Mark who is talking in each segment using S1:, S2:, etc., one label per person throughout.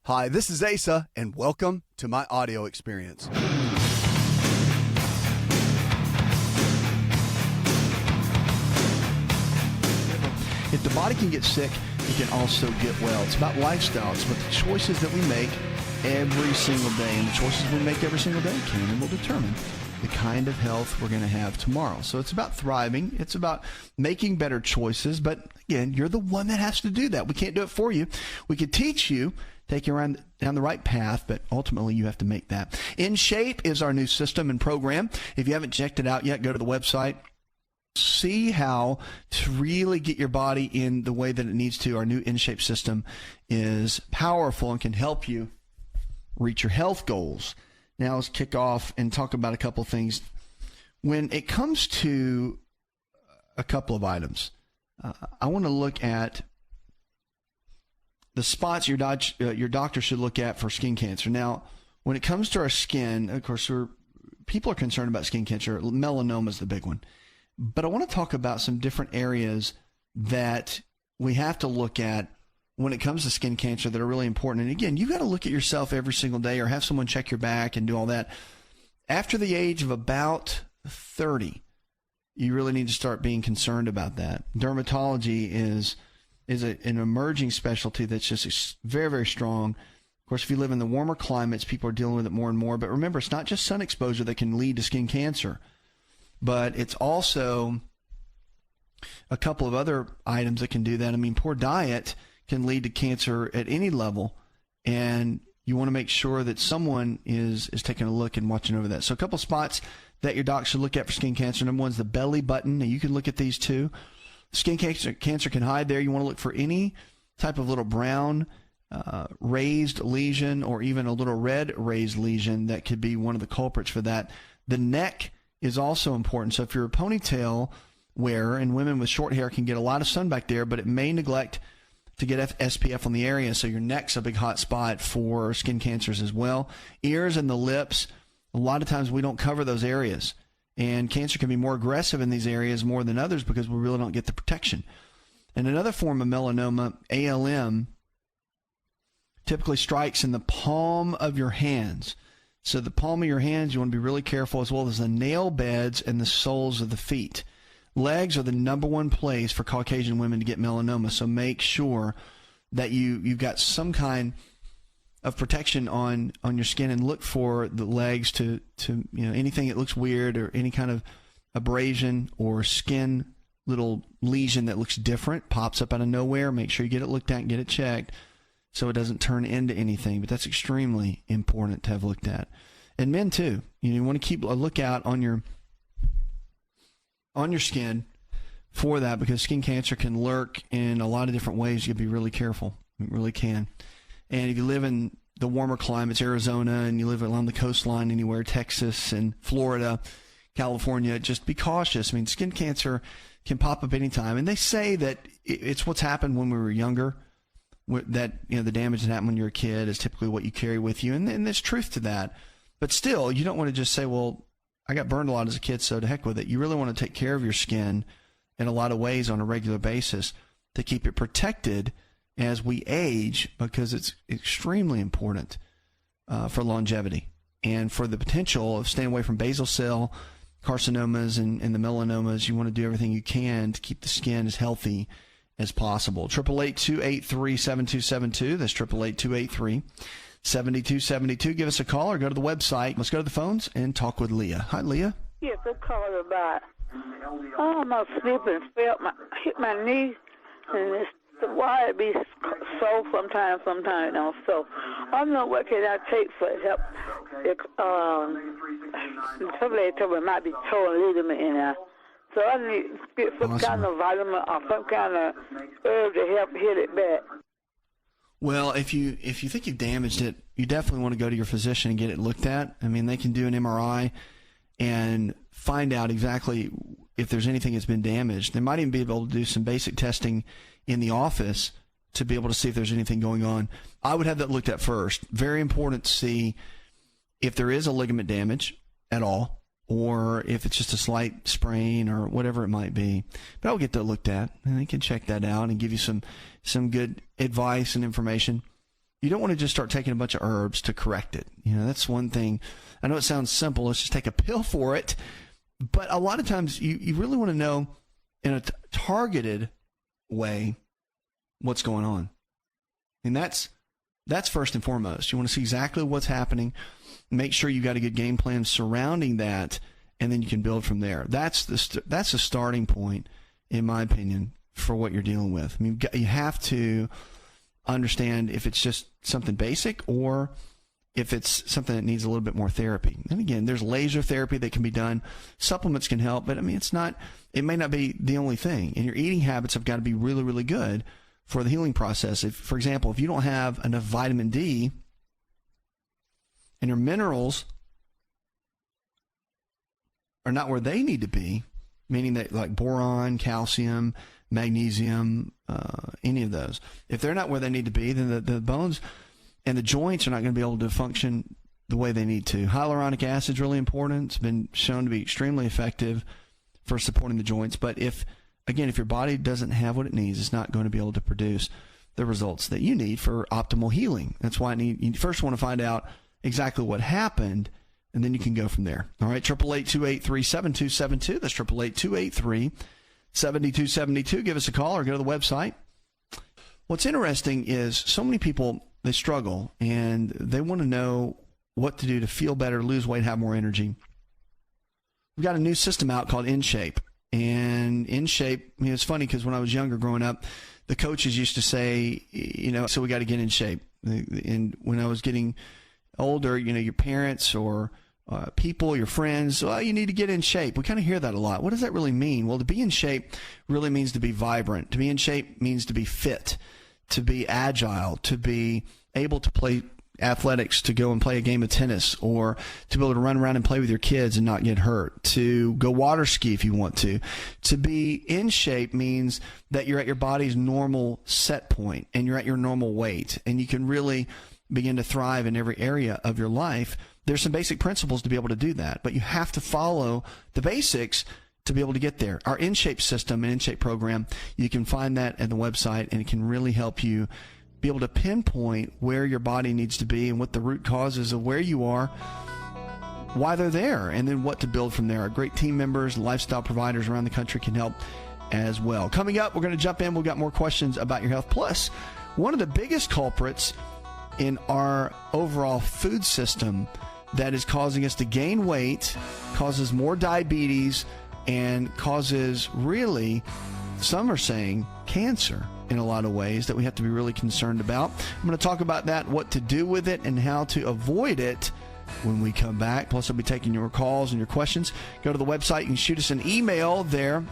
S1: Hi, this is Asa, and welcome to my audio experience.
S2: If the body can get sick, it can also get well. It's about lifestyle. It's about the choices that we make every single day. And the choices we make every single day can and will determine the kind of health we're going to have tomorrow. So it's about thriving. It's about making better choices. But again, you're the one that has to do that. We can't do it for you. We could teach you, take you around down the right path, but ultimately you have to make that. In Shape is our new system and program. If you haven't checked it out yet, go to the website. See how to really get your body in the way that it needs to. Our new In Shape system is powerful and can help you reach your health goals. Now let's kick off and talk about a couple of things. When it comes to a couple of items, I want to look at the spots your doctor should look at for skin cancer. Now, when it comes to our skin, of course, people are concerned about skin cancer. Melanoma is the big one. But I want to talk about some different areas that we have to look at when it comes to skin cancer that are really important. And again, you got to look at yourself every single day or have someone check your back and do all that. After the age of about 30, you really need to start being concerned about that. Dermatology is an emerging specialty that's just very, very strong. Of course, if you live in the warmer climates, people are dealing with it more and more. But remember, it's not just sun exposure that can lead to skin cancer, but it's also a couple of other items that can do that. I mean, poor diet can lead to cancer at any level, and you want to make sure that someone is taking a look and watching over that. So a couple spots that your doc should look at for skin cancer. Number one is the belly button, and you can look at these too. Skin cancer can hide there. You want to look for any type of little brown raised lesion or even a little red raised lesion that could be one of the culprits for that. The neck is also important. So if you're a ponytail wearer, and women with short hair can get a lot of sun back there, but it may neglect to get SPF on the area, so your neck's a big hot spot for skin cancers as well. Ears and the lips, a lot of times we don't cover those areas, and cancer can be more aggressive in these areas more than others because we really don't get the protection. And another form of melanoma, ALM, typically strikes in the palm of your hands. So the palm of your hands, you want to be really careful, as well as the nail beds and the soles of the feet. Legs are the number one place for Caucasian women to get melanoma, so make sure that you've got some kind of protection on your skin, and look for the legs to anything that looks weird or any kind of abrasion or skin little lesion that looks different, pops up out of nowhere. Make sure you get it looked at and get it checked so it doesn't turn into anything. But that's extremely important to have looked at. And men too. You want to keep a lookout on your skin for that, because skin cancer can lurk in a lot of different ways. You have to be really careful. It really can. And if you live in the warmer climates, Arizona, and you live along the coastline anywhere, Texas and Florida, California, just be cautious. I mean, skin cancer can pop up anytime. And they say that it's what's happened when we were younger, that the damage that happened when you're a kid is typically what you carry with you. And there's truth to that. But still, you don't want to just say, well, I got burned a lot as a kid, so to heck with it. You really want to take care of your skin in a lot of ways on a regular basis to keep it protected as we age, because it's extremely important for longevity and for the potential of staying away from basal cell carcinomas and the melanomas. You want to do everything you can to keep the skin as healthy as possible. 888-283-7272. That's 888-283-7272. Give us a call or go to the website. Let's go to the phones and talk with Leah. Hi, Leah.
S3: Yes, I'm calling about, I'm sleeping, hit my knee, and it's the wire be sore sometimes, So I don't know what can I take for help. Somebody told me it might be torn ligament in there. So I need to get some kind of vitamin or some kind of herb to help heal it back.
S2: Well, if you think you've damaged it, you definitely want to go to your physician and get it looked at. I mean, they can do an MRI and find out exactly if there's anything that's been damaged. They might even be able to do some basic testing in the office to be able to see if there's anything going on. I would have that looked at first. Very important to see if there is a ligament damage at all, or if it's just a slight sprain or whatever it might be. But I'll get that looked at, and they can check that out and give you some good advice and information. you don't want to just start taking a bunch of herbs to correct it. That's one thing. I know it sounds simple. Let's just take a pill for it. But a lot of times you really want to know in a targeted way what's going on. And that's first and foremost. You want to see exactly what's happening. Make sure you got a good game plan surrounding that, and then you can build from there. That's the starting point, in my opinion, for what you're dealing with. I mean, you have to understand if it's just something basic or if it's something that needs a little bit more therapy. And again, there's laser therapy that can be done. Supplements can help, but I mean, it may not be the only thing. And your eating habits have got to be really, really good for the healing process. If, for example, if you don't have enough vitamin D and your minerals are not where they need to be, meaning that like boron, calcium, magnesium, any of those, if they're not where they need to be, then the bones and the joints are not going to be able to function the way they need to. Hyaluronic acid is really important. It's been shown to be extremely effective for supporting the joints. But if your body doesn't have what it needs, it's not going to be able to produce the results that you need for optimal healing. That's why you first want to find out exactly what happened, and then you can go from there. All right, 888-283-7272. That's 888-283-7272. Give us a call or go to the website. What's interesting is so many people, they struggle, and they want to know what to do to feel better, lose weight, have more energy. We've got a new system out called InShape. And InShape, it's funny because when I was younger growing up, the coaches used to say, so we got to get in shape. And when I was getting older, your parents or people, your friends, well, you need to get in shape. We kind of hear that a lot. What does that really mean? Well, to be in shape really means to be vibrant. To be in shape means to be fit, to be agile, to be able to play athletics, to go and play a game of tennis, or to be able to run around and play with your kids and not get hurt, to go water ski if you want to. To be in shape means that you're at your body's normal set point and you're at your normal weight, and you can really begin to thrive in every area of your life. There's some basic principles to be able to do that, but you have to follow the basics to be able to get there. Our InShape system and InShape program, you can find that at the website, and it can really help you be able to pinpoint where your body needs to be and what the root causes of where you are, why they're there, and then what to build from there. Our great team members, lifestyle providers around the country can help as well. Coming up, we're going to jump in. We've got more questions about your health. Plus, one of the biggest culprits in our overall food system that is causing us to gain weight, causes more diabetes, and causes really, some are saying, cancer in a lot of ways that we have to be really concerned about. I'm going to talk about that, what to do with it, and how to avoid it when we come back. Plus, I'll be taking your calls and your questions. Go to the website. You can shoot us an email there.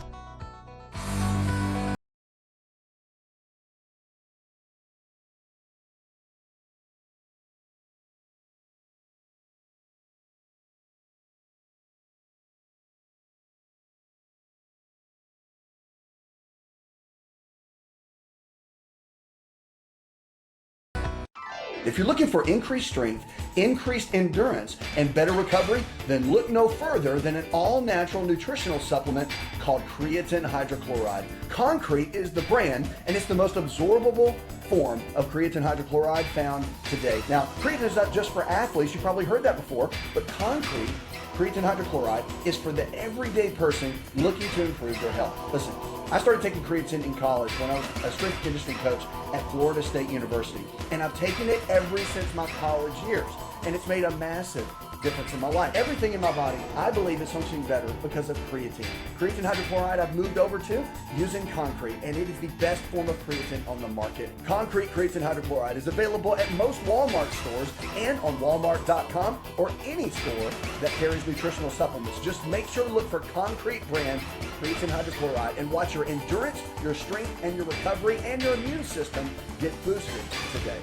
S1: If you're looking for increased strength, increased endurance, and better recovery, then look no further than an all-natural nutritional supplement called creatine hydrochloride. Concrete is the brand, and it's the most absorbable form of creatine hydrochloride found today. Now, creatine is not just for athletes. You probably heard that before, but Concrete, creatine hydrochloride, is for the everyday person looking to improve their health. Listen, I started taking creatine in college when I was a strength and conditioning coach at Florida State University, and I've taken it ever since my college years, and it's made a massive difference in my life. Everything in my body, I believe, is functioning better because of creatine. Creatine hydrochloride I've moved over to using Concrete, and it is the best form of creatine on the market. Concrete creatine hydrochloride is available at most Walmart stores and on Walmart.com or any store that carries nutritional supplements. Just make sure to look for Concrete brand creatine hydrochloride and watch your endurance, your strength, and your recovery and your immune system get boosted today.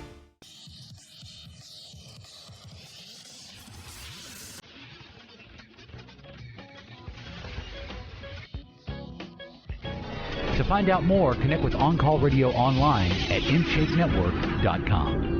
S4: To find out more, connect with On Call Radio online at InShapeNetwork.com.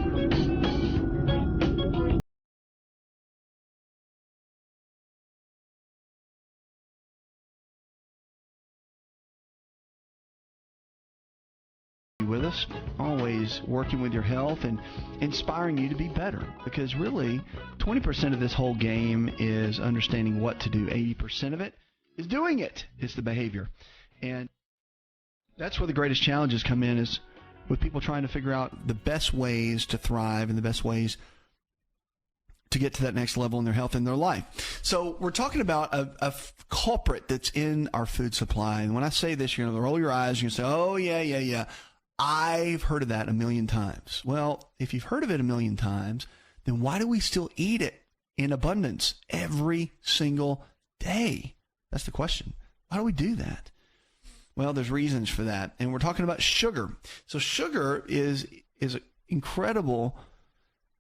S2: with us, always working with your health and inspiring you to be better, because really 20% of this whole game is understanding what to do. 80% of it is doing it. It's the behavior. And that's where the greatest challenges come in, is with people trying to figure out the best ways to thrive and the best ways to get to that next level in their health and their life. So we're talking about a culprit that's in our food supply. And when I say this, you're going to roll your eyes. You're going to say, oh, yeah. I've heard of that a million times. Well, if you've heard of it a million times, then why do we still eat it in abundance every single day? That's the question. Why do we do that? Well, there's reasons for that. And we're talking about sugar. So sugar is an incredible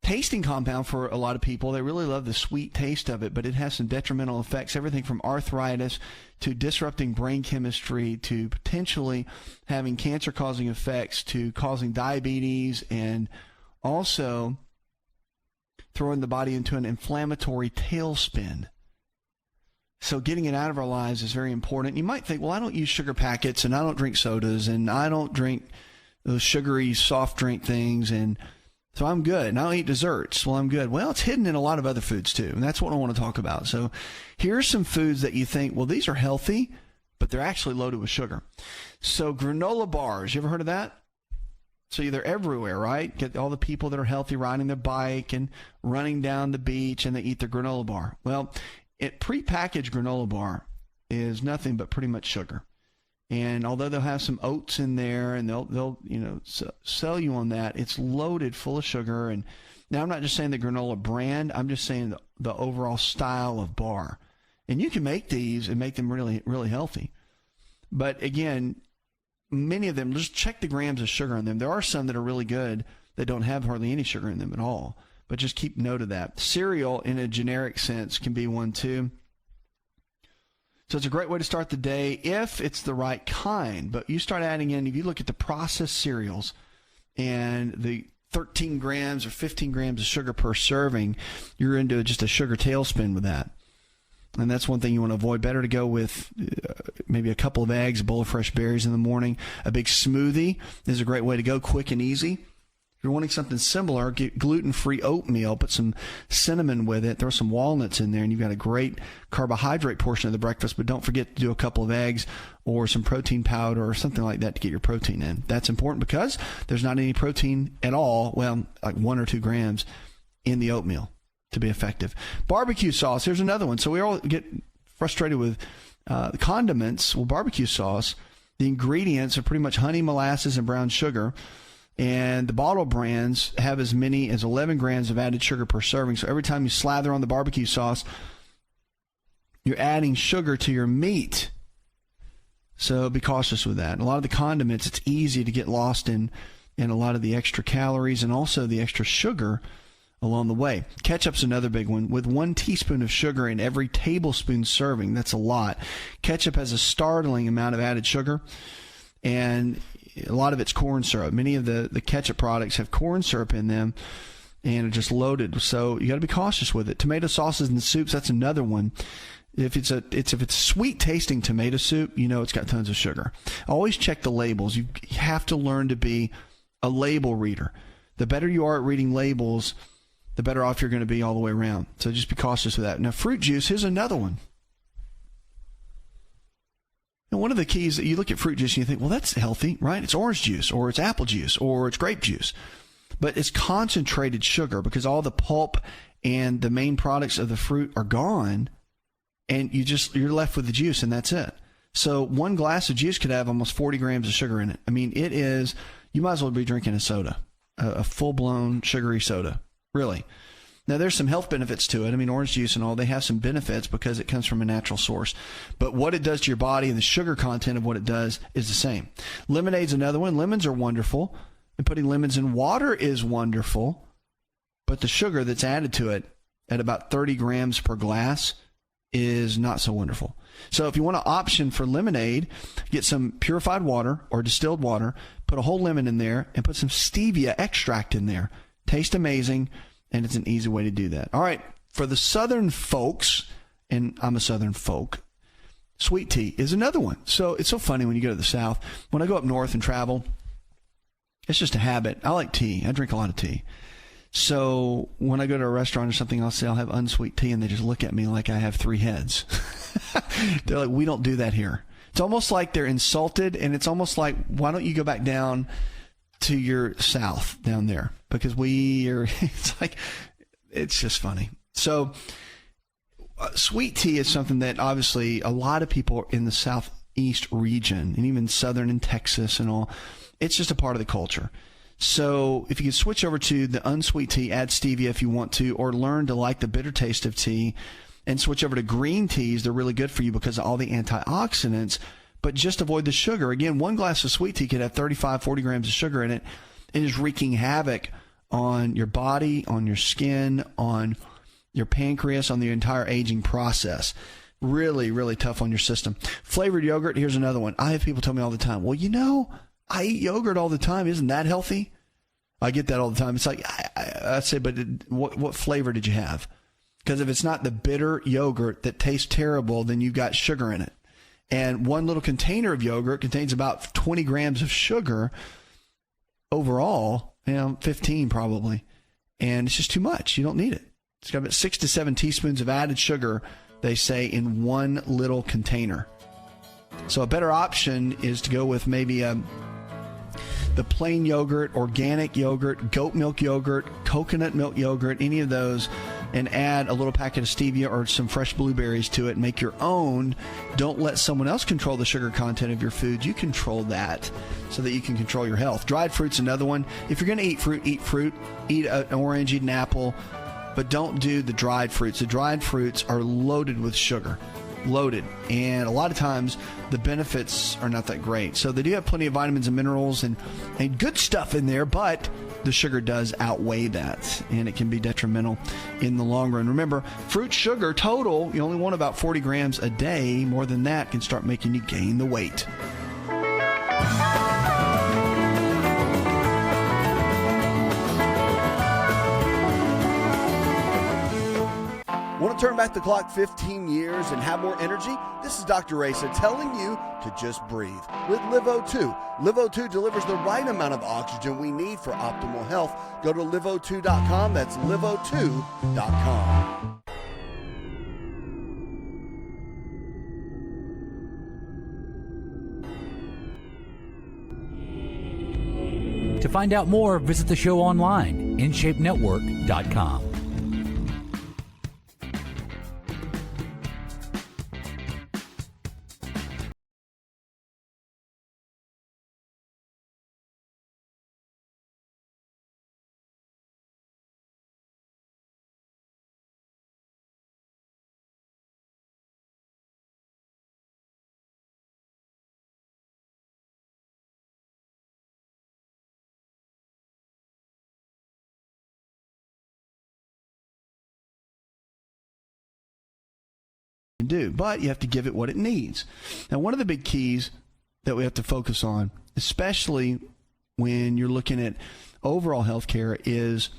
S2: tasting compound for a lot of people. They really love the sweet taste of it, but it has some detrimental effects, everything from arthritis to disrupting brain chemistry to potentially having cancer-causing effects to causing diabetes, and also throwing the body into an inflammatory tailspin. So getting it out of our lives is very important. You might think, well, I don't use sugar packets, and I don't drink sodas, and I don't drink those sugary soft drink things, and so I'm good. And I don't eat desserts. Well, I'm good. Well, it's hidden in a lot of other foods too. And that's what I want to talk about. So here's some foods that you think, well, these are healthy, but they're actually loaded with sugar. So granola bars, you ever heard of that? So they're everywhere, right? Get all the people that are healthy riding their bike and running down the beach, and they eat their granola bar. Well, prepackaged granola bar is nothing but pretty much sugar. And although they'll have some oats in there, and they'll sell you on that, it's loaded full of sugar. And now I'm not just saying the granola brand, I'm just saying the overall style of bar. And you can make these and make them really, really healthy. But again, many of them, just check the grams of sugar in them. There are some that are really good that don't have hardly any sugar in them at all. But just keep note of that. Cereal, in a generic sense, can be one too. So it's a great way to start the day if it's the right kind. But you start adding in, if you look at the processed cereals and the 13 grams or 15 grams of sugar per serving, you're into just a sugar tailspin with that. And that's one thing you want to avoid. Better to go with maybe a couple of eggs, a bowl of fresh berries in the morning. A big smoothie is a great way to go, quick and easy. If you're wanting something similar, get gluten-free oatmeal, put some cinnamon with it, throw some walnuts in there, and you've got a great carbohydrate portion of the breakfast. But don't forget to do a couple of eggs or some protein powder or something like that to get your protein in. That's important because there's not any protein at all, well, like 1 or 2 grams in the oatmeal to be effective. Barbecue sauce, here's another one. So we all get frustrated with condiments. Well, barbecue sauce, the ingredients are pretty much honey, molasses, and brown sugar. And the bottle brands have as many as 11 grams of added sugar per serving. So every time you slather on the barbecue sauce, you're adding sugar to your meat. So be cautious with that. And a lot of the condiments, it's easy to get lost in a lot of the extra calories and also the extra sugar along the way. Ketchup's another big one. With 1 teaspoon of sugar in every tablespoon serving, that's a lot. Ketchup has a startling amount of added sugar, and a lot of it's corn syrup. Many of the ketchup products have corn syrup in them and are just loaded. So you got to be cautious with it. Tomato sauces and soups, that's another one. If it's sweet tasting tomato soup, you know it's got tons of sugar. Always check the labels. You have to learn to be a label reader. The better you are at reading labels, the better off you're going to be all the way around. So just be cautious with that. Now, fruit juice, here's another one. And one of the keys that you look at fruit juice and you think, well, that's healthy, right? It's orange juice, or it's apple juice, or it's grape juice. But it's concentrated sugar because all the pulp and the main products of the fruit are gone, and you're left with the juice, and that's it. So 1 glass of juice could have almost 40 grams of sugar in it. I mean, you might as well be drinking a soda, a full-blown sugary soda, really. Now, there's some health benefits to it. I mean, orange juice and all, they have some benefits because it comes from a natural source. But what it does to your body and the sugar content of what it does is the same. Lemonade's another one. Lemons are wonderful, and putting lemons in water is wonderful. But the sugar that's added to it at about 30 grams per glass is not so wonderful. So if you want an option for lemonade, get some purified water or distilled water, put a whole lemon in there, and put some stevia extract in there. Tastes amazing. And it's an easy way to do that. All right, for the Southern folks, and I'm a Southern folk, sweet tea is another one. So it's so funny when you go to the South. When I go up north and travel, It's just a habit. I like tea. I drink a lot of tea. So when I go to a restaurant or something, I'll say I'll have unsweet tea, and they just look at me like I have 3 heads. They're like, we don't do that here. It's almost like they're insulted, and it's almost like, why don't you go back down to your south down there? Because we are, it's like, it's just funny. So sweet tea is something that obviously a lot of people in the southeast region, and even southern in Texas and all, it's just a part of the culture. So if you can switch over to the unsweet tea, add stevia if you want to, or learn to like the bitter taste of tea, and switch over to green teas. They're really good for you because of all the antioxidants, but just avoid the sugar. Again, 1 glass of sweet tea could have 35, 40 grams of sugar in it. It is wreaking havoc on your body, on your skin, on your pancreas, on the entire aging process. Really, really tough on your system. Flavored yogurt, here's another one. I have people tell me all the time, well, I eat yogurt all the time. Isn't that healthy? I get that all the time. It's like, I say, but what flavor did you have? Because if it's not the bitter yogurt that tastes terrible, then you've got sugar in it. And 1 little container of yogurt contains about 20 grams of sugar overall, 15 probably. And it's just too much. You don't need it. It's got about 6 to 7 teaspoons of added sugar, they say, in 1 little container. So a better option is to go with maybe the plain yogurt, organic yogurt, goat milk yogurt, coconut milk yogurt, any of those, and add a little packet of stevia or some fresh blueberries to it. Make your own. Don't let someone else control the sugar content of your food. You control that so that you can control your health. Dried fruit's another one. If you're going to eat fruit, eat fruit. Eat an orange, eat an apple, but don't do the dried fruits. The dried fruits are loaded with sugar. Loaded, and a lot of times the benefits are not that great. So they do have plenty of vitamins and minerals and good stuff in there, but the sugar does outweigh that, and it can be detrimental in the long run. Remember, fruit sugar total, you only want about 40 grams a day. More than that can start making you gain the weight.
S1: Want to turn back the clock 15 years and have more energy? This is Dr. Raisa telling you to just breathe with LiveO2. LiveO2 delivers the right amount of oxygen we need for optimal health. Go to liveO2.com. That's liveO2.com.
S4: To find out more, visit the show online, InShapeNetwork.com.
S2: Do, but you have to give it what it needs. Now, one of the big keys that we have to focus on, especially when you're looking at overall health care, is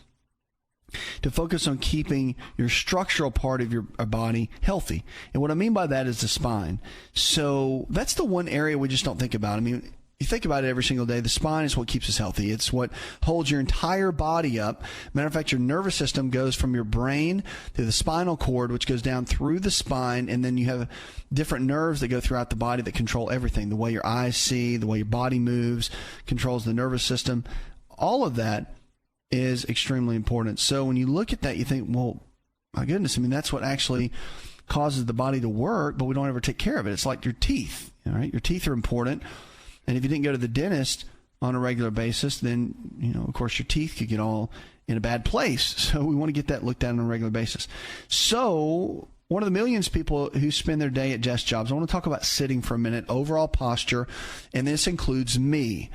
S2: to focus on keeping your structural part of your body healthy. And what I mean by that is the spine. So that's the one area we just don't think about. I mean, you think about it every single day. The spine is what keeps us healthy. It's what holds your entire body up. Matter of fact, your nervous system goes from your brain to the spinal cord, which goes down through the spine, and then you have different nerves that go throughout the body that control everything. The way your eyes see, the way your body moves, controls the nervous system. All of that is extremely important. So when you look at that, you think, well, my goodness, I mean, that's what actually causes the body to work, but we don't ever take care of it. It's like your teeth, all right? Your teeth are important. And if you didn't go to the dentist on a regular basis, then, of course, your teeth could get all in a bad place. So we want to get that looked at on a regular basis. So one of the millions of people who spend their day at desk jobs, I want to talk about sitting for a minute, overall posture, and this includes me.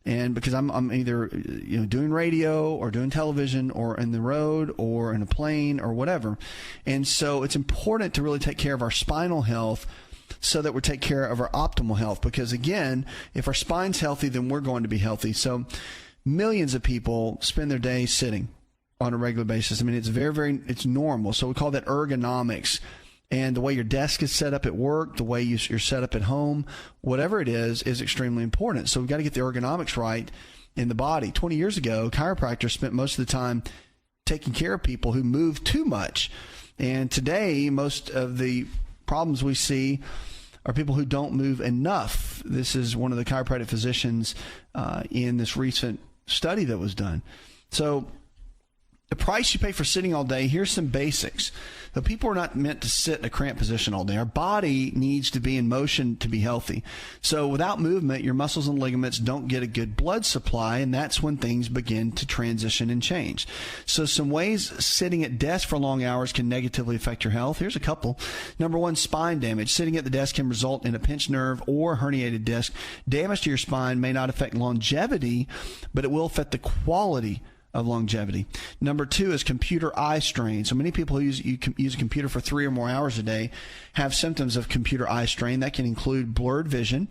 S2: And because I'm either doing radio or doing television or in the road or in a plane or whatever. And so it's important to really take care of our spinal health so that we take care of our optimal health. Because, again, if our spine's healthy, then we're going to be healthy. So millions of people spend their day sitting on a regular basis. I mean, it's it's normal. So we call that ergonomics. And the way your desk is set up at work, the way you're set up at home, whatever it is extremely important. So we've got to get the ergonomics right in the body. 20 years ago, chiropractors spent most of the time taking care of people who move too much. And today, most of the problems we see are people who don't move enough. This is one of the chiropractic physicians in this recent study that was done. So the price you pay for sitting all day, here's some basics. The people are not meant to sit in a cramped position all day. Our body needs to be in motion to be healthy. So without movement, your muscles and ligaments don't get a good blood supply, and that's when things begin to transition and change. So some ways sitting at desk for long hours can negatively affect your health. Here's a couple. Number one, spine damage. Sitting at the desk can result in a pinched nerve or herniated disc. Damage to your spine may not affect longevity, but it will affect the quality of longevity. Number two is computer eye strain. So many people who use a computer for 3 or more hours a day have symptoms of computer eye strain. That can include blurred vision,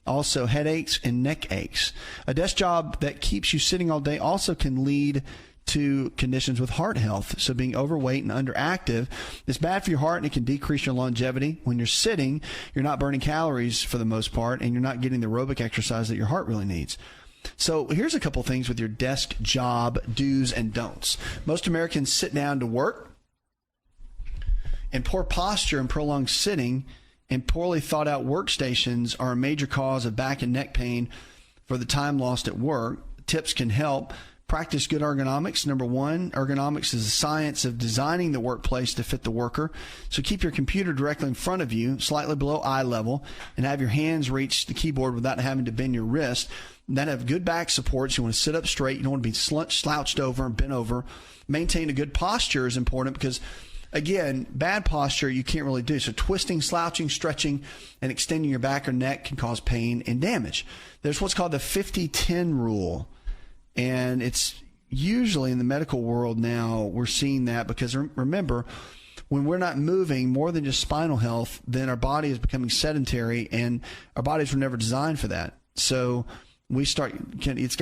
S2: also headaches and neck aches. A desk job that keeps you sitting all day also can lead to conditions with heart health. So being overweight and underactive is bad for your heart, and it can decrease your longevity. When you're sitting, you're not burning calories for the most part, and you're not getting the aerobic exercise that your heart really needs. So here's a couple things with your desk job do's and don'ts. Most Americans sit down to work, and poor posture and prolonged sitting and poorly thought out workstations are a major cause of back and neck pain for the time lost at work. Tips can help. Practice good ergonomics. Number one, ergonomics is the science of designing the workplace to fit the worker. So keep your computer directly in front of you, slightly below eye level, and have your hands reach the keyboard without having to bend your wrist. Then have good back supports. You want to sit up straight. You don't want to be slouched over and bent over. Maintain a good posture is important because, again, bad posture you can't really do. So twisting, slouching, stretching, and extending your back or neck can cause pain and damage. There's what's called the 50-10 rule. And it's usually in the medical world now we're seeing that because, remember, when we're not moving more than just spinal health, then our body is becoming sedentary, and our bodies were never designed for that. So it's got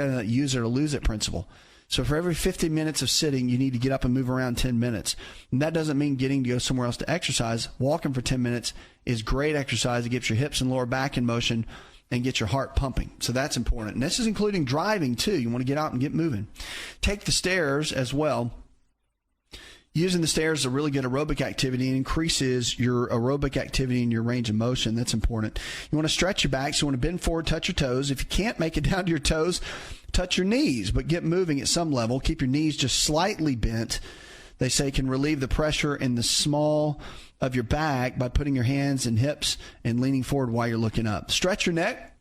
S2: that use it or lose it principle. So for every 50 minutes of sitting, you need to get up and move around 10 minutes. And that doesn't mean getting to go somewhere else to exercise. Walking for 10 minutes is great exercise. It gets your hips and lower back in motion and get your heart pumping. So that's important. And this is including driving, too. You want to get out and get moving. Take the stairs as well. Using the stairs is a really good aerobic activity and increases your aerobic activity and your range of motion. That's important. You want to stretch your back, so you want to bend forward, touch your toes. If you can't make it down to your toes, touch your knees, but get moving at some level. Keep your knees just slightly bent. They say can relieve the pressure in the small of your back by putting your hands and hips and leaning forward while you're looking up. Stretch your neck.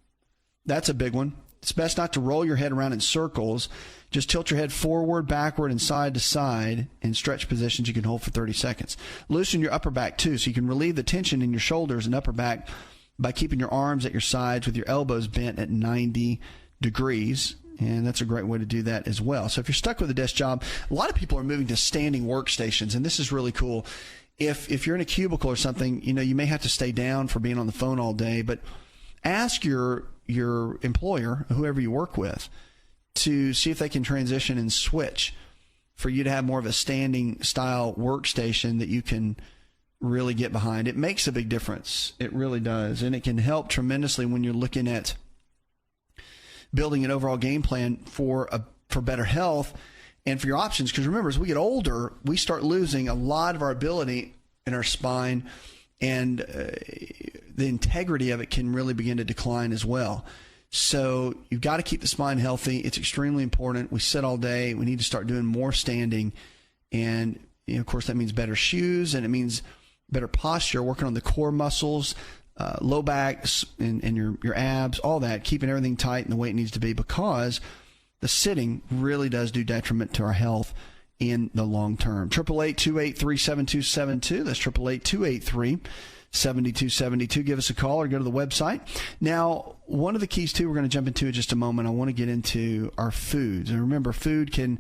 S2: That's a big one. It's best not to roll your head around in circles. Just tilt your head forward, backward, and side to side in stretch positions you can hold for 30 seconds. Loosen your upper back, too, so you can relieve the tension in your shoulders and upper back by keeping your arms at your sides with your elbows bent at 90 degrees. And that's a great way to do that as well. So if you're stuck with a desk job, a lot of people are moving to standing workstations, and this is really cool. If you're in a cubicle or something, you may have to stay down for being on the phone all day, but ask your employer, whoever you work with, to see if they can transition and switch for you to have more of a standing style workstation that you can really get behind. It makes a big difference. It really does. And it can help tremendously when you're looking at building an overall game plan for better health and for your options. Because remember, as we get older, we start losing a lot of our ability in our spine, and the integrity of it can really begin to decline as well. So you've got to keep the spine healthy. It's extremely important. We sit all day. We need to start doing more standing. And, of course, that means better shoes, and it means better posture, working on the core muscles, low backs and your abs, all that, keeping everything tight and the way it needs to be, because the sitting really does do detriment to our health in the long term. 888-283-7272. That's 888-283-7272. Give us a call or go to the website. Now, one of the keys, too, we're going to jump into in just a moment. I want to get into our foods. And remember, food can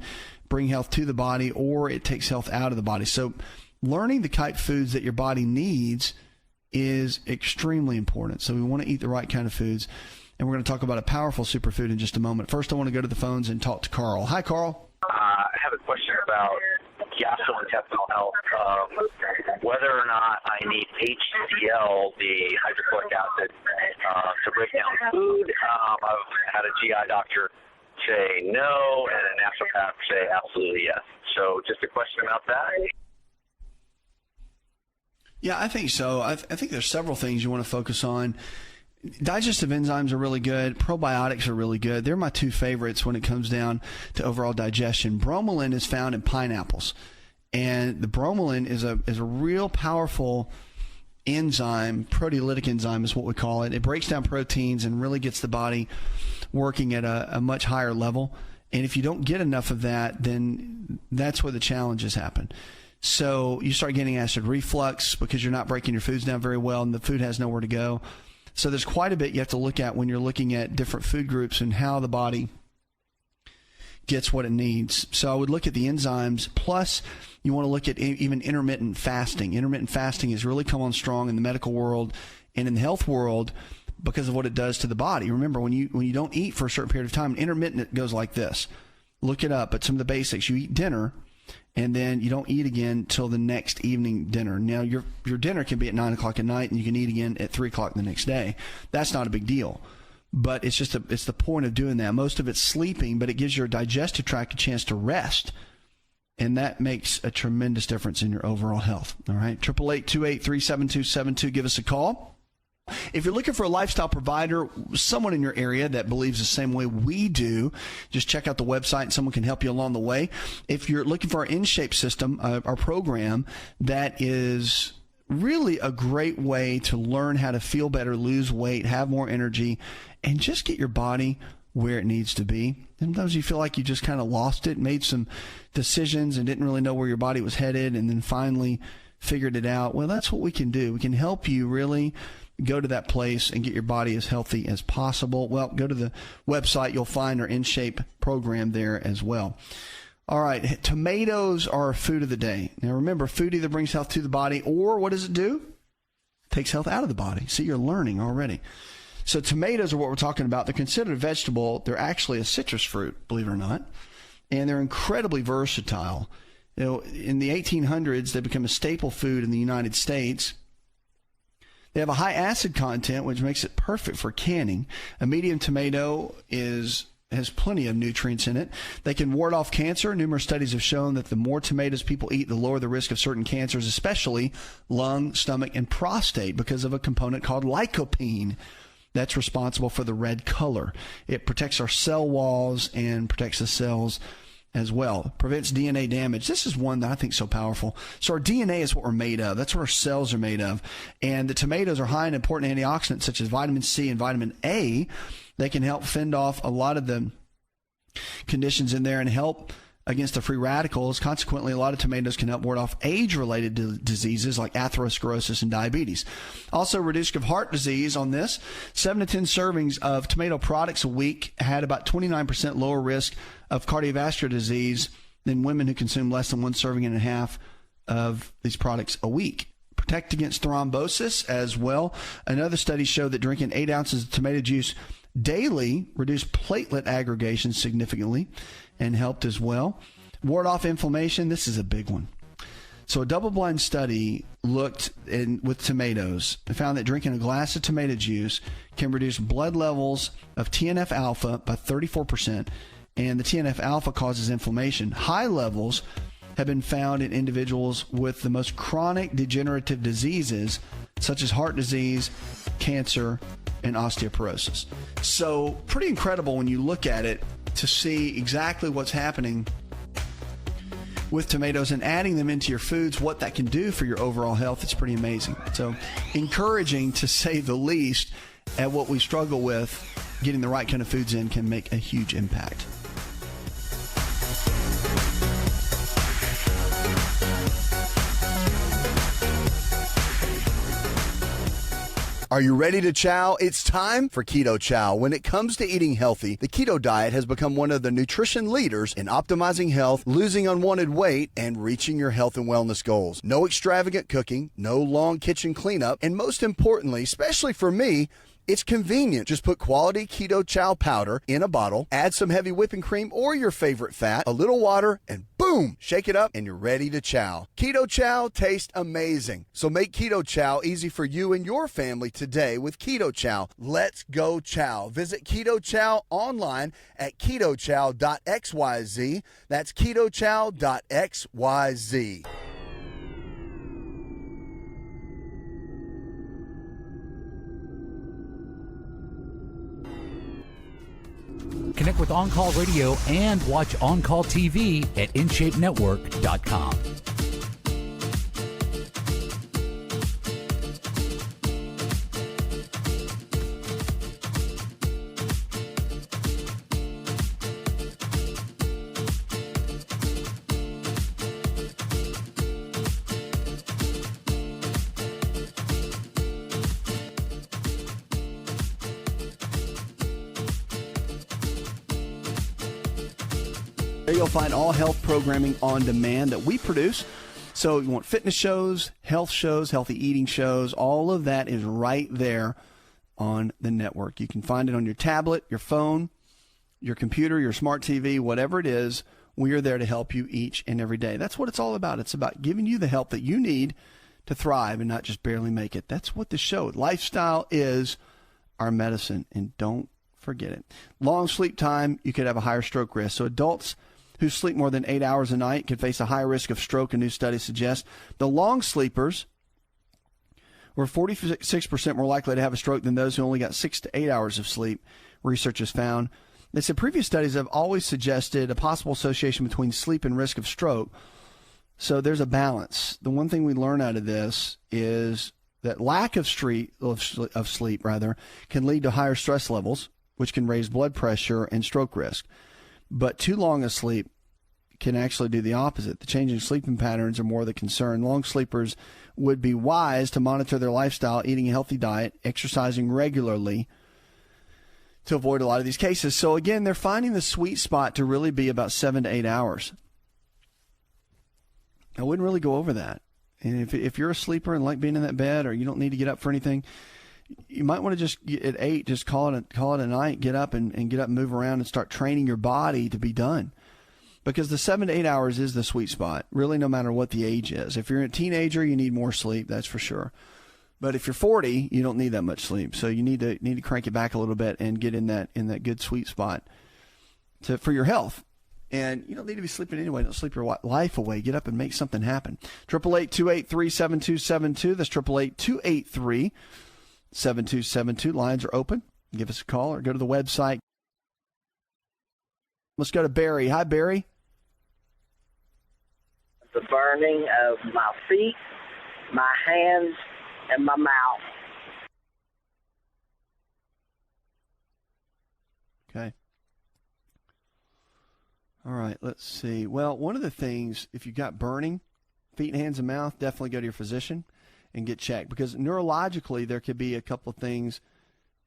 S2: bring health to the body, or it takes health out of the body. So learning the type of foods that your body needs is extremely important. So we want to eat the right kind of foods. And we're going to talk about a powerful superfood in just a moment. First, I want to go to the phones and talk to Carl. Hi, Carl.
S5: I have a question about gastrointestinal health, whether or not I need HCl, the hydrochloric acid, to break down food. I've had a GI doctor say no, and a naturopath say absolutely yes. So just a question about that.
S2: Yeah, I think so. I think there's several things you want to focus on. Digestive enzymes are really good. Probiotics are really good. They're my two favorites when it comes down to overall digestion. Bromelain is found in pineapples, and the bromelain is a real powerful enzyme. Proteolytic enzyme is what we call it. It breaks down proteins and really gets the body working at a much higher level. And if you don't get enough of that, then that's where the challenges happen. So you start getting acid reflux because you're not breaking your foods down very well, and the food has nowhere to go. So there's quite a bit you have to look at when you're looking at different food groups and how the body gets what it needs. So I would look at the enzymes, plus you want to look at even intermittent fasting. Intermittent fasting has really come on strong in the medical world and in the health world because of what it does to the body. Remember, when you don't eat for a certain period of time, intermittent, it goes like this. Look it up, but some of the basics. You eat dinner, and then you don't eat again till the next evening dinner. Now, your dinner can be at 9 o'clock at night, and you can eat again at 3 o'clock the next day. That's not a big deal. But it's the point of doing that. Most of it's sleeping, but it gives your digestive tract a chance to rest. And that makes a tremendous difference in your overall health. All right, 888-283-7272. Give us a call. If you're looking for a lifestyle provider, someone in your area that believes the same way we do, just check out the website and someone can help you along the way. If you're looking for our InShape system, our program, that is really a great way to learn how to feel better, lose weight, have more energy, and just get your body where it needs to be. Sometimes you feel like you just kind of lost it, made some decisions and didn't really know where your body was headed, and then finally figured it out. Well, that's what we can do. We can help you really go to that place and get your body as healthy as possible. Well, go to the website. You'll find our InShape program there as well. All right, tomatoes are food of the day. Now, remember, food either brings health to the body, or what does it do? It takes health out of the body. See, you're learning already. So tomatoes are what we're talking about. They're considered a vegetable. They're actually a citrus fruit, believe it or not, and they're incredibly versatile. You know, in the 1800s, they became a staple food in the United States. They have a high acid content, which makes it perfect for canning. A medium tomato has plenty of nutrients in it. They can ward off cancer. Numerous studies have shown that the more tomatoes people eat, the lower the risk of certain cancers, especially lung, stomach, and prostate, because of a component called lycopene that's responsible for the red color. It protects our cell walls and protects the cells as well. Prevents DNA damage. This is one that I think is so powerful. So our DNA is what we're made of. That's what our cells are made of. And the tomatoes are high in important antioxidants such as vitamin C and vitamin A. They can help fend off a lot of the conditions in there and help against the free radicals. Consequently, a lot of tomatoes can help ward off age-related diseases like atherosclerosis and diabetes. Also, reduce risk of heart disease on this. 7 to 10 servings of tomato products a week had about 29% lower risk of cardiovascular disease than women who consume less than 1 serving and a half of these products a week. Protect against thrombosis as well. Another study showed that drinking 8 ounces of tomato juice daily reduced platelet aggregation significantly and helped as well. Ward off inflammation. This is a big one. So a double-blind study looked with tomatoes. They found that drinking a glass of tomato juice can reduce blood levels of TNF-alpha by 34%, and the TNF-alpha causes inflammation. High levels have been found in individuals with the most chronic degenerative diseases, such as heart disease, cancer, and osteoporosis. So pretty incredible when you look at it to see exactly what's happening with tomatoes and adding them into your foods, what that can do for your overall health. It's pretty amazing. So encouraging, to say the least, at what we struggle with. Getting the right kind of foods in can make a huge impact.
S1: Are you ready to chow? It's time for Keto Chow. When it comes to eating healthy, the keto diet has become one of the nutrition leaders in optimizing health, losing unwanted weight, and reaching your health and wellness goals. No extravagant cooking, no long kitchen cleanup, and most importantly, especially for me, It's convenient. Just put quality Keto Chow powder in a bottle, add some heavy whipping cream or your favorite fat, a little water, and boom, shake it up, and you're ready to chow. Keto Chow tastes amazing. So make Keto Chow easy for you and your family today with Keto Chow. Let's go chow. Visit Keto Chow online at ketochow.xyz. That's ketochow.xyz.
S4: Connect with On Call Radio and watch On Call TV at InShapeNetwork.com.
S2: There you'll find all health programming on demand that we produce. So you want fitness shows, healthy eating shows, all of that is right there on the network. You can find it on your tablet, your phone, your computer, your smart TV, whatever it is. We are there to help you each and every day. That's what it's all about. It's about giving you the help that you need to thrive and not just barely make it. That's what the show. Lifestyle is our medicine, and don't forget it. Long sleep time, you could have a higher stroke risk. So adults who sleep more than 8 hours a night can face a higher risk of stroke, a new study suggests. The long sleepers were 46% more likely to have a stroke than those who only got 6 to 8 hours of sleep, researchers found. They said previous studies have always suggested a possible association between sleep and risk of stroke. So there's a balance. The one thing we learn out of this is that lack of sleep can lead to higher stress levels, which can raise blood pressure and stroke risk. But too long a sleep can actually do the opposite. The changing sleeping patterns are more the concern. Long sleepers would be wise to monitor their lifestyle, eating a healthy diet, exercising regularly to avoid a lot of these cases. So again, they're finding the sweet spot to really be about 7 to 8 hours. I wouldn't really go over that. And if you're a sleeper and like being in that bed, or you don't need to get up for anything, you might want to just at 8, just call it a night, get up and move around and start training your body to be done. Because the 7 to 8 hours is the sweet spot, really, no matter what the age is. If you're a teenager, you need more sleep, that's for sure. But if you're 40, you don't need that much sleep. So you need to crank it back a little bit and get in that good sweet spot for your health. And you don't need to be sleeping anyway. Don't sleep your life away. Get up and make something happen. 888-283-7272. That's 888-283-7272. Lines are open. Give us a call or go to the website. Let's go to Barry. Hi, Barry.
S6: The burning of my feet, my hands, and my mouth.
S2: Okay. All right, let's see. Well, one of the things, if you've got burning, feet, hands, and mouth, definitely go to your physician and get checked, because neurologically there could be a couple of things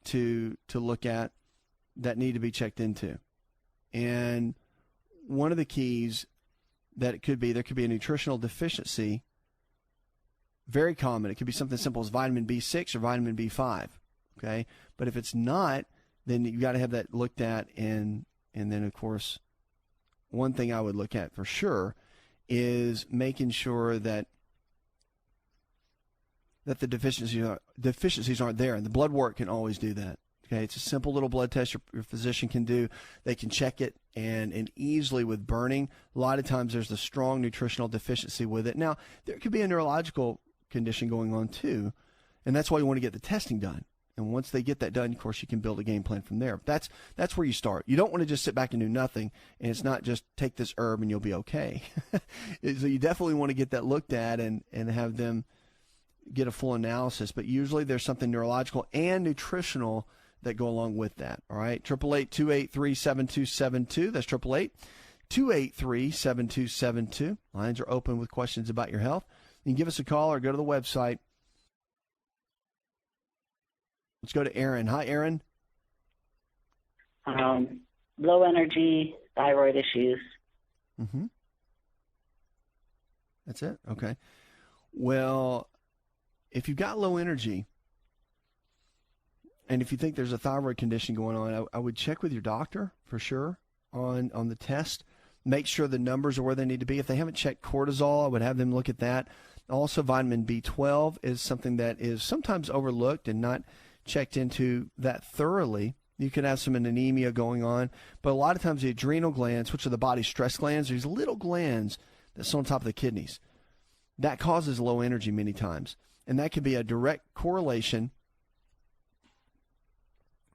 S2: to look at that need to be checked into. And one of the keys that it could be, there could be a nutritional deficiency, very common. It could be something simple as vitamin B6 or vitamin B5, okay? But if it's not, then you've got to have that looked at, and then, of course, one thing I would look at for sure is making sure that the deficiencies aren't there, and the blood work can always do that. Okay, it's a simple little blood test your physician can do. They can check it, and easily with burning, a lot of times there's a strong nutritional deficiency with it. Now, there could be a neurological condition going on too, and that's why you want to get the testing done. And once they get that done, of course, you can build a game plan from there. That's where you start. You don't want to just sit back and do nothing, and it's not just take this herb and you'll be okay. So you definitely want to get that looked at and have them get a full analysis. But usually there's something neurological and nutritional that go along with that. All right, 888-283-7272. That's 888-283-7272. Lines are open with questions about your health. You can give us a call or go to the website. Let's go to Aaron. Hi, Aaron.
S7: Low energy, thyroid issues.
S2: Mm-hmm. That's it? Okay. Well, if you've got low energy, And if you think there's a thyroid condition going on, I would check with your doctor for sure on the test. Make sure the numbers are where they need to be. If they haven't checked cortisol, I would have them look at that. Also, vitamin B12 is something that is sometimes overlooked and not checked into that thoroughly. You could have some anemia going on. But a lot of times the adrenal glands, which are the body's stress glands, these little glands that sit on top of the kidneys, that causes low energy many times. And that could be a direct correlation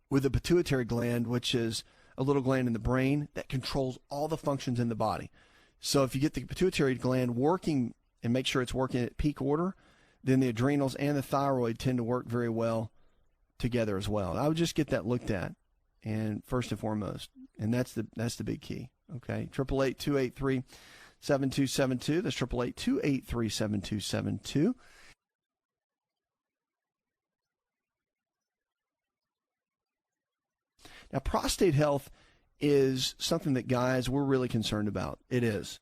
S2: with the pituitary gland, which is a little gland in the brain that controls all the functions in the body. So if you get the pituitary gland working and make sure it's working at peak order, then the adrenals and the thyroid tend to work very well together as well. I would just get that looked at, and first and foremost, and that's the big key. Okay, 888-283-7272. That's 888-283-7272. Now, prostate health is something that guys, we're really concerned about. It is.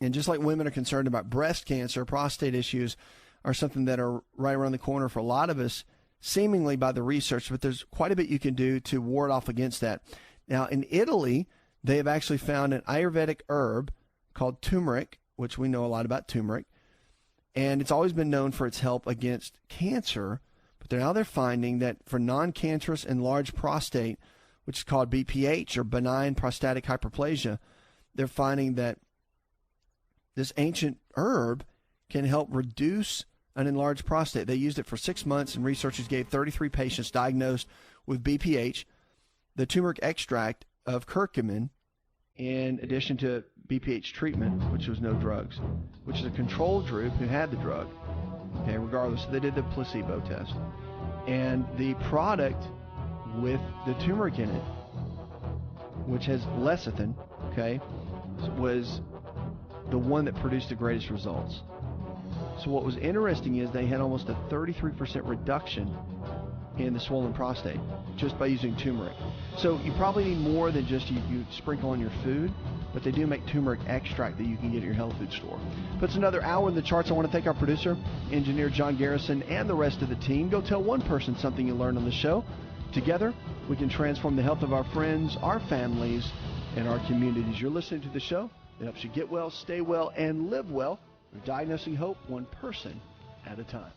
S2: And just like women are concerned about breast cancer, prostate issues are something that are right around the corner for a lot of us, seemingly by the research, but there's quite a bit you can do to ward off against that. Now, in Italy, they have actually found an Ayurvedic herb called turmeric, which we know a lot about turmeric, and it's always been known for its help against cancer, but now they're finding that for non-cancerous enlarged prostate, which is called BPH or benign prostatic hyperplasia, they're finding that this ancient herb can help reduce an enlarged prostate. They used it for 6 months, and researchers gave 33 patients diagnosed with BPH the turmeric extract of curcumin in addition to BPH treatment, which was no drugs, which is a control group who had the drug. Okay, regardless, so they did the placebo test. And the product with the turmeric in it, which has lecithin, okay, was the one that produced the greatest results. So what was interesting is they had almost a 33% reduction in the swollen prostate just by using turmeric. So you probably need more than just you sprinkle on your food, but they do make turmeric extract that you can get at your health food store. Puts another hour in the charts. I want to thank our producer, engineer John Garrison, and the rest of the team. Go tell one person something you learned on the show. Together, we can transform the health of our friends, our families, and our communities. You're listening to the show that helps you get well, stay well, and live well. We're diagnosing hope one person at a time.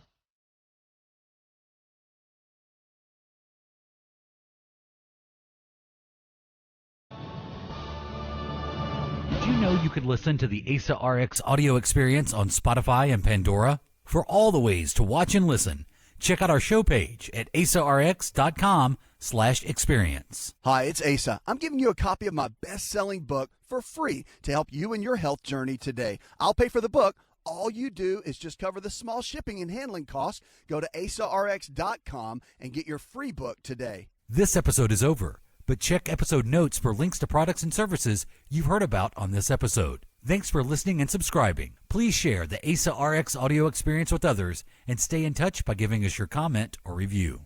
S4: Did you know you could listen to the ASA RX audio experience on Spotify and Pandora? For all the ways to watch and listen, check out our show page at asarx.com/experience.
S1: Hi, it's Asa. I'm giving you a copy of my best-selling book for free to help you in your health journey today. I'll pay for the book. All you do is just cover the small shipping and handling costs. Go to asarx.com and get your free book today.
S4: This episode is over, but check episode notes for links to products and services you've heard about on this episode. Thanks for listening and subscribing. Please share the ASA RX audio experience with others and stay in touch by giving us your comment or review.